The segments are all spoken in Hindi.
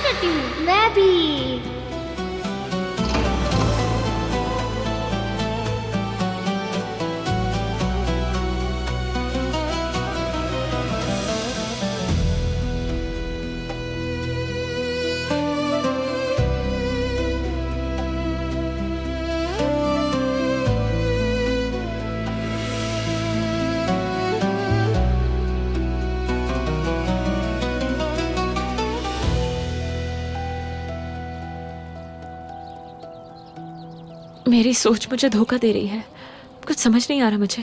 इंतजार करती हूँ। मैं भी। मेरी सोच मुझे धोखा दे रही है, कुछ समझ नहीं आ रहा मुझे।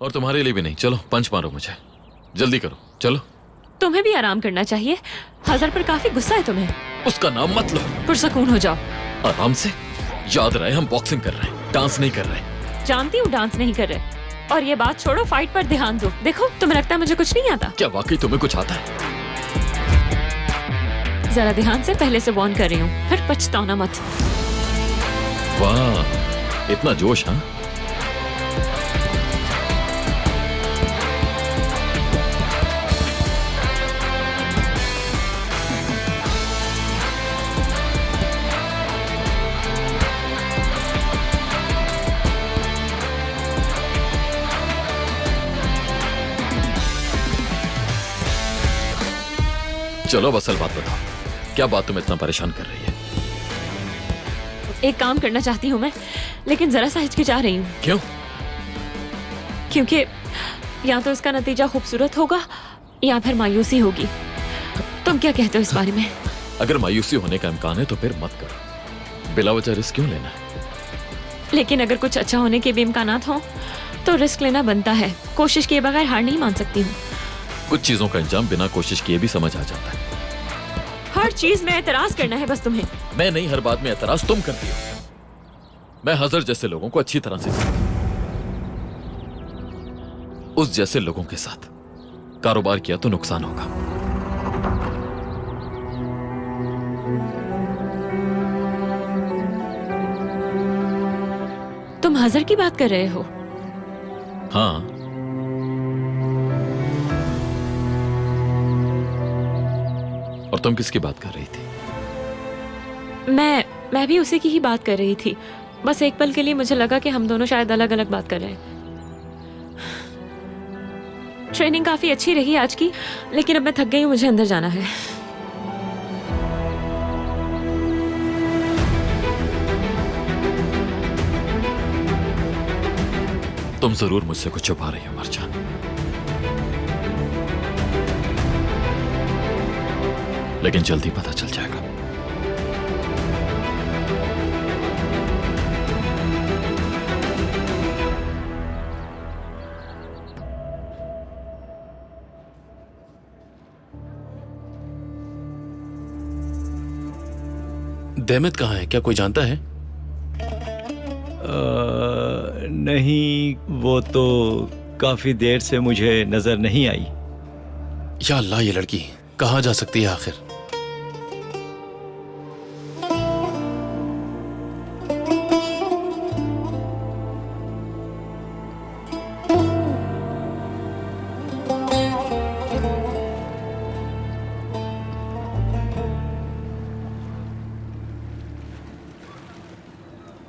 और तुम्हारे लिए भी नहीं। चलो पंच मारो मुझे, जल्दी करो। चलो। तुम्हें भी आराम करना चाहिए। हज़र पर काफी गुस्सा है तुम्हें। उसका नाम मत लो। पुरसकून हो जाओ। आराम से। याद रहे हम बॉक्सिंग कर रहे हैं, डांस नहीं कर रहे। जानती हूँ डांस नहीं कर रहे। और ये बात छोड़ो, फाइट पर ध्यान दो। देखो तुम्हें लगता है मुझे कुछ नहीं आता। क्या वाकई तुम्हें कुछ आता है? जरा ध्यान से, पहले से वार्न कर रही हूँ, फिर पछताना मत। वाह, इतना जोश। हाँ, चलो अब असल बात बताओ, क्या बात तुम्हें इतना परेशान कर रही है? एक काम करना चाहती हूँ मैं, लेकिन जरा सा हिचकिचा रही हूँ। क्यों? क्योंकि या तो इसका नतीजा खूबसूरत होगा या फिर मायूसी होगी। तुम क्या कहते हो इस बारे में? अगर मायूसी होने का इम्कान है तो फिर मत करो। बिला वजह रिस्क क्यों लेना है? लेकिन अगर कुछ अच्छा होने के भी इम्कानात हों तो रिस्क लेना बनता है। कोशिश किए बगैर हार नहीं मान सकती हूँ। कुछ चीजों का अंजाम बिना कोशिश किए भी समझ आ जाता है। हर चीज में एतराज करना है बस तुम्हें। मैं नहीं, हर बात में एतराज तुम करती हो। मैं हज़र जैसे लोगों को अच्छी तरह से जानता हूं। उस जैसे लोगों के साथ कारोबार किया तो नुकसान होगा। तुम हज़र की बात कर रहे हो? हाँ, और तुम किसकी बात कर रही थी? मैं भी उसी की ही बात कर रही थी। बस एक पल के लिए मुझे लगा कि हम दोनों शायद अलग अलग बात कर रहे हैं। ट्रेनिंग काफी अच्छी रही आज की, लेकिन अब मैं थक गई हूँ, मुझे अंदर जाना है। तुम जरूर मुझसे कुछ छुपा रही हो मरजान। लेकिन जल्दी पता चल जाएगा। देमत कहाँ है, क्या कोई जानता है? नहीं, वो तो काफी देर से मुझे नजर नहीं आई। या अल्लाह, ये लड़की कहाँ जा सकती है आखिर?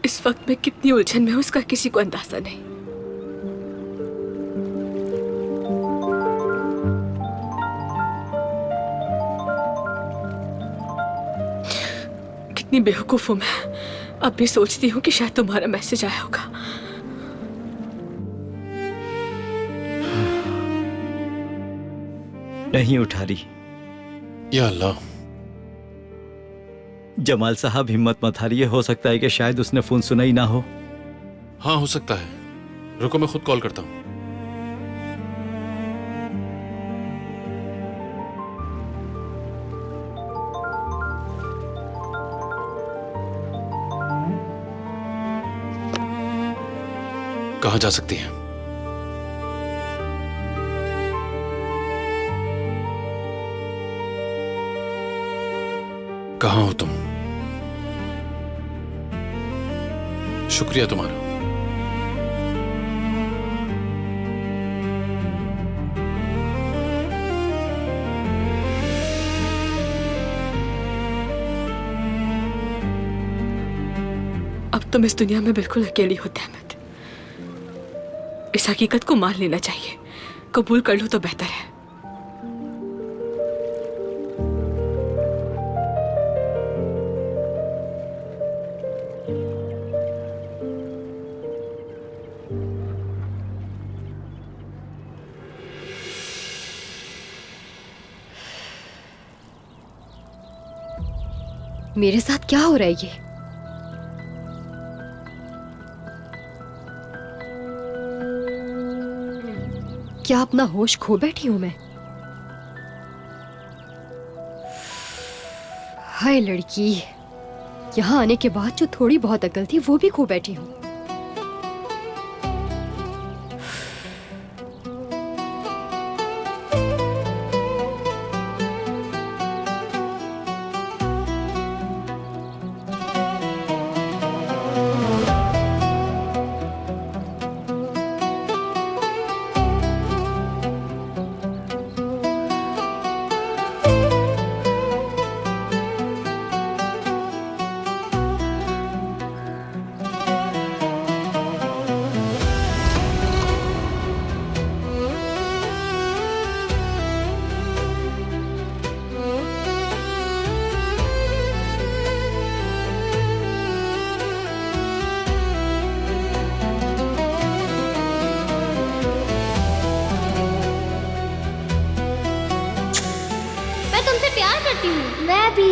इस वक्त मैं कितनी उलझन में हूं उसका किसी को अंदाजा नहीं। कितनी बेवकूफ हूं मैं। अब भी सोचती हूँ कि शायद तुम्हारा मैसेज आया होगा। नहीं उठा रही। या अल्लाह। जमाल साहब, हिम्मत मत हारिए, हो सकता है कि शायद उसने फोन सुना ही ना हो। हाँ, हो सकता है। रुको, मैं खुद कॉल करता हूँ। कहाँ जा सकती है? कहाँ हो तुम? शुक्रिया तुम्हारा। अब तुम इस दुनिया में बिल्कुल अकेली हो तहमत। इस हकीकत को मान लेना चाहिए। कबूल कर लो तो बेहतर है। मेरे साथ क्या हो रहा है ये? क्या अपना होश खो बैठी हूं मैं? हाय लड़की, यहां आने के बाद जो थोड़ी बहुत अकल थी वो भी खो बैठी हूं। प्यार करती हूँ। मैं भी।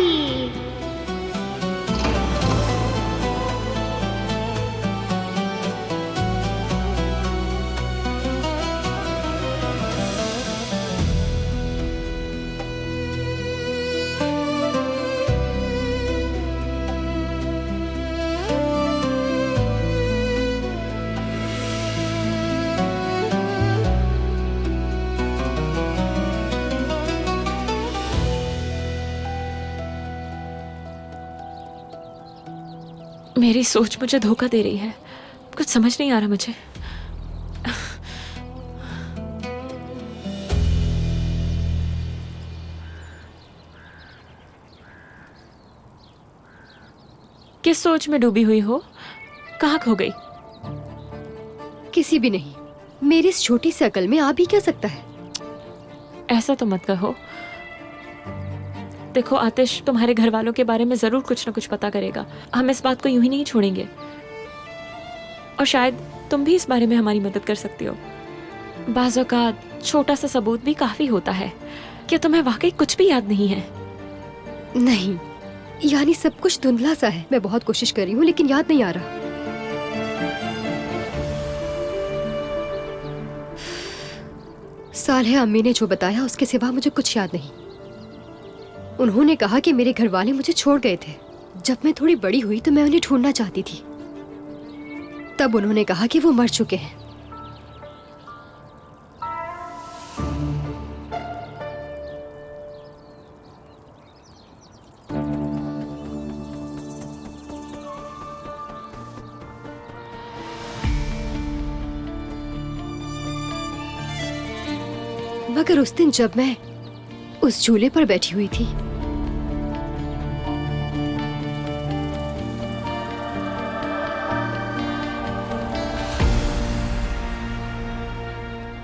मेरी सोच मुझे धोखा दे रही है। कुछ समझ नहीं आ रहा मुझे। किस सोच में डूबी हुई हो? कहाँ खो गई? किसी भी नहीं। मेरी इस छोटी सी अकल में आ भी क्या सकता है? ऐसा तो मत कहो। देखो आतिश, तुम्हारे घर वालों के बारे में जरूर कुछ न कुछ पता करेगा। हम इस बात को यूं ही नहीं छोड़ेंगे। और शायद तुम भी इस बारे में हमारी मदद कर सकती हो। बाज़ औक़ात छोटा सा सबूत भी काफी होता है। क्या तुम्हें वाकई कुछ भी याद नहीं है? नहीं, यानी सब कुछ धुंधला सा है। मैं बहुत कोशिश कर रही हूँ लेकिन याद नहीं आ रहा। सालेहा अम्मी ने जो बताया उसके सिवा मुझे कुछ याद नहीं। उन्होंने कहा कि मेरे घर वाले मुझे छोड़ गए थे। जब मैं थोड़ी बड़ी हुई तो मैं उन्हें ढूंढना चाहती थी। तब उन्होंने कहा कि वो मर चुके हैं। मगर उस दिन जब मैं उस झूले पर बैठी हुई थी,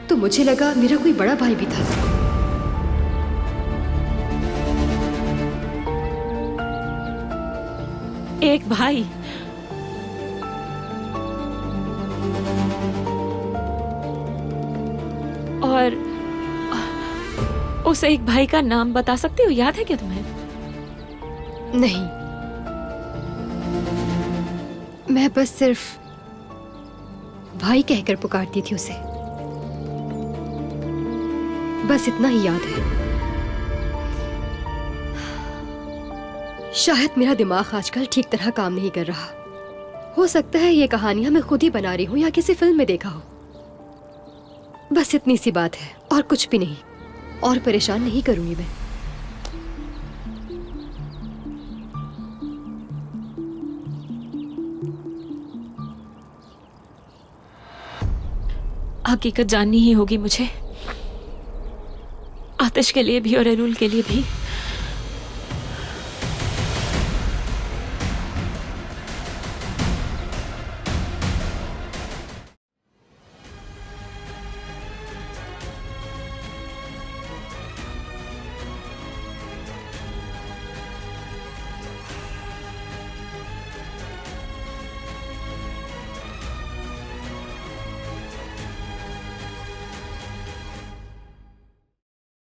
तो मुझे लगा मेरा कोई बड़ा भाई भी था। एक भाई? और उस एक भाई का नाम बता सकती हो? याद है क्या तुम्हें? नहीं, मैं बस सिर्फ भाई कहकर पुकारती थी उसे। बस इतना ही याद है। शायद मेरा दिमाग आजकल ठीक तरह काम नहीं कर रहा। हो सकता है ये कहानियां मैं खुद ही बना रही हूं या किसी फिल्म में देखा हो। बस इतनी सी बात है और कुछ भी नहीं। और परेशान नहीं करूंगी मैं। हकीकत जाननी ही होगी मुझे, आतिश के लिए भी और एलुल के लिए भी।